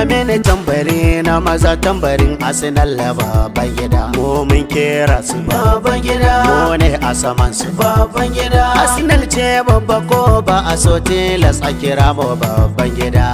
mini tambari na maza tambarin Arsenal baban gida. Mu mun kera su baban gida, mu ne a saman su baban gida. Arsenal ce babba ko ba a so tilas a kira mu baban gida.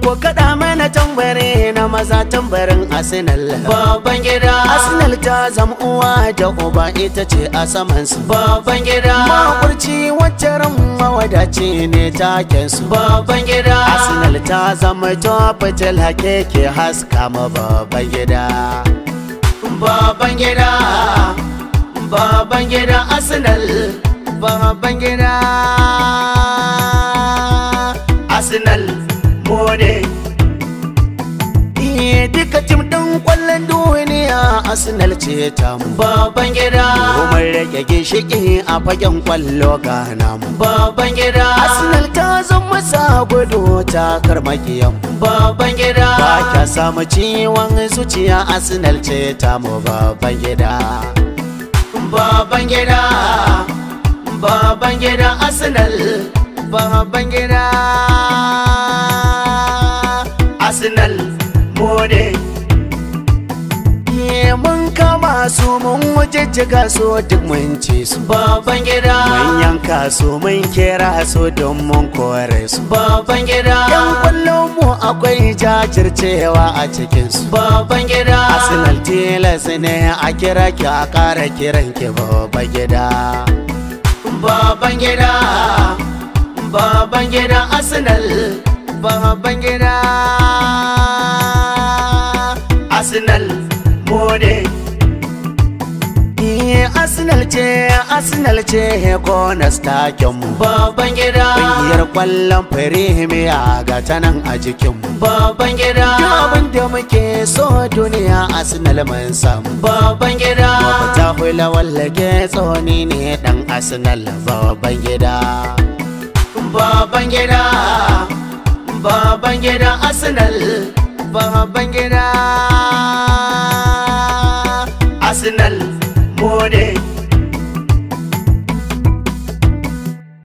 Ko kaɗa mana tambari na maza tambarin Arsenal baban gida. Arsenal ta zama uwa da uba, ita ce a saman su baban gida. Makurci wacce ran mawadaci ne taken su baban gida. Arsenal ta zama top fitila keke haska ma baban gida. Baban gida, baban gida Arsenal, baban gida Arsenal. Duka tim ɗin ƙwallon duniya Arsenal ce ta mu baban gida. Mun rage ginshiki a fagen ƙwallo gana mu baban gida. Arsenal ta zama sa gudu ta karmakiyan mu baban gida. Ba ka samu ciwon zuciya Arsenal ce ta mu baban gida. Baban gida, baban gida Arsenal, baban gida Arsenal mode. Mun kama su mun wujejjiga su duk mun ci su baban gida. Mun yanka su mun kera su don mun kore su baban gida. Yan kwallon mu akwai jajircewa a cikin su baban gida. Arsenal tilas ne a kira ki a ƙara kiran ki baban gida. Baban gida, baban gida Arsenal, baban gida Arsenal mode. Arsenal ce konas taken mu baban gida. Ƙungiyar ƙwallon firimiya ga ta nan a jikin mu baban gida. Abin da muke so duniya Arsenal mun samu baban gida. Mafita hula wallake tsoni ne dan Arsenal baban gida. Baban gida, baban gida Arsenal, baban gida Arsenal